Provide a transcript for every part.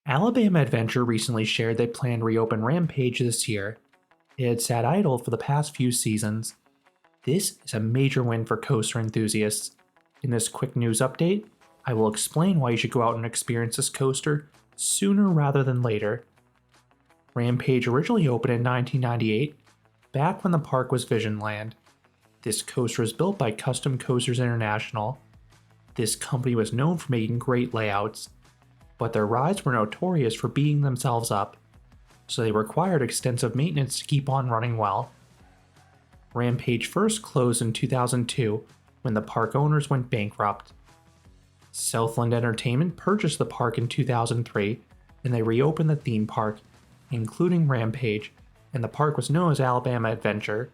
Alabama Adventure recently shared they plan to reopen Rampage this year. It had sat idle for the past few seasons. This is a major win for coaster enthusiasts. In this quick news update, I will explain why you should go out and experience this coaster sooner rather than later. Rampage originally opened in 1998, back when the park was Visionland. This coaster is built by Custom Coasters International. This company was known for making great layouts, but their rides were notorious for beating themselves up, so they required extensive maintenance to keep on running well. Rampage first closed in 2002 when the park owners went bankrupt. Southland Entertainment purchased the park in 2003 and they reopened the theme park, including Rampage, and the park was known as Alabama Adventure.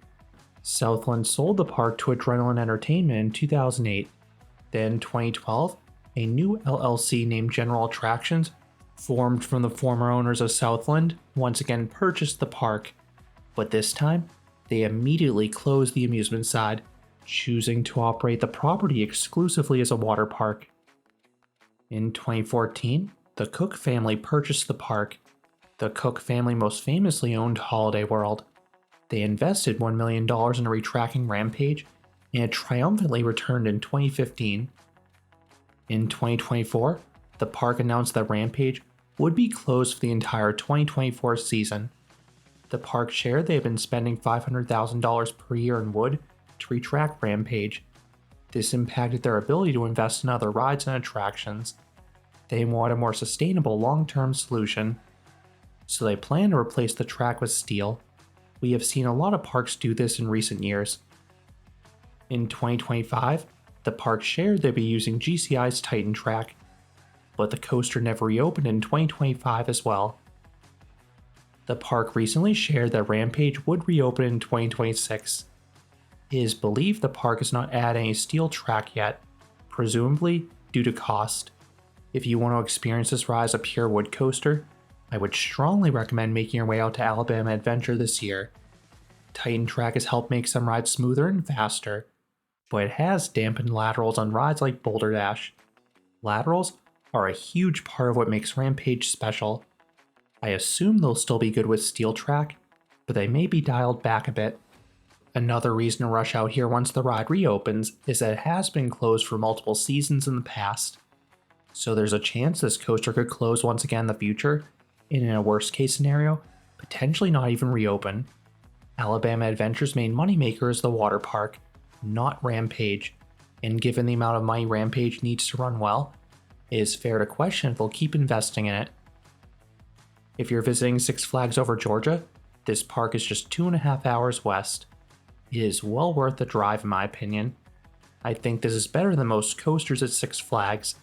Southland sold the park to Adrenaline Entertainment in 2008. Then in 2012, a new LLC named General Attractions, formed from the former owners of Southland, once again purchased the park, but this time, they immediately closed the amusement side, choosing to operate the property exclusively as a water park. In 2014, the Cook family purchased the park. The Cook family most famously owned Holiday World. They invested $1 million into retracking Rampage, and it triumphantly returned in 2015. In 2024, the park announced that Rampage would be closed for the entire 2024 season. The park shared they have been spending $500,000 per year in wood to retract Rampage. This impacted their ability to invest in other rides and attractions. They want a more sustainable long-term solution, so they plan to replace the track with steel. We have seen a lot of parks do this in recent years. In 2025, the park shared they'd be using GCI's Titan track, but the coaster never reopened in 2025 as well. The park recently shared that Rampage would reopen in 2026. It is believed the park has not added any steel track yet, presumably due to cost. If you want to experience this ride as a pure wood coaster, I would strongly recommend making your way out to Alabama Adventure this year. Titan track has helped make some rides smoother and faster, but it has dampened laterals on rides like Boulder Dash. Laterals are a huge part of what makes Rampage special. I assume they'll still be good with steel track, but they may be dialed back a bit. Another reason to rush out here once the ride reopens is that it has been closed for multiple seasons in the past. So there's a chance this coaster could close once again in the future, and in a worst case scenario, potentially not even reopen. Alabama Adventure's main moneymaker is the water park, not Rampage, and given the amount of money Rampage needs to run well, it is fair to question if they'll keep investing in it. If you're visiting Six Flags over Georgia, this park is just 2.5 hours west. It is well worth the drive in my opinion. I think this is better than most coasters at Six Flags.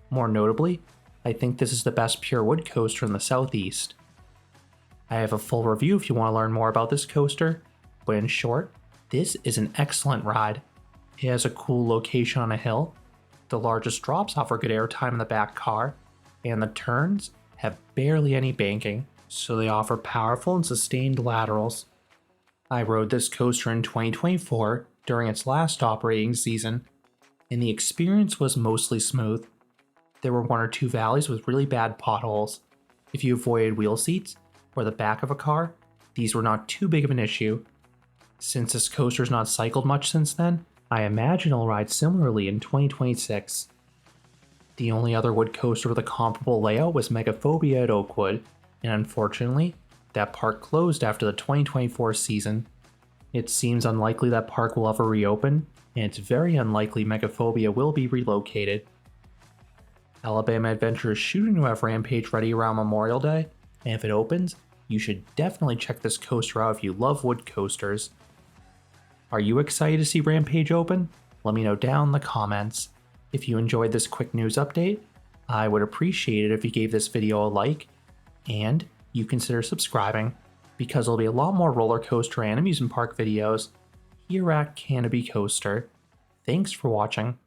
More notably, I think this is the best pure wood coaster in the southeast. I have a full review if you want to learn more about this coaster, but in short, this is an excellent ride. It has a cool location on a hill, the largest drops offer good airtime in the back car, and the turns have barely any banking, so they offer powerful and sustained laterals. I rode this coaster in 2024 during its last operating season, and the experience was mostly smooth. There were 1 or 2 valleys with really bad potholes. If you avoided wheel seats or the back of a car, these were not too big of an issue. Since this coaster's not cycled much since then, I imagine it'll ride similarly in 2026. The only other wood coaster with a comparable layout was Megaphobia at Oakwood, and unfortunately, that park closed after the 2024 season. It seems unlikely that park will ever reopen, and it's very unlikely Megaphobia will be relocated. Alabama Adventure is shooting to have Rampage ready around Memorial Day, and if it opens, you should definitely check this coaster out if you love wood coasters. Are you excited to see Rampage open? Let me know down in the comments. If you enjoyed this quick news update, I would appreciate it if you gave this video a like, and you consider subscribing, because there'll be a lot more roller coaster and amusement park videos here at Canopy Coaster. Thanks for watching.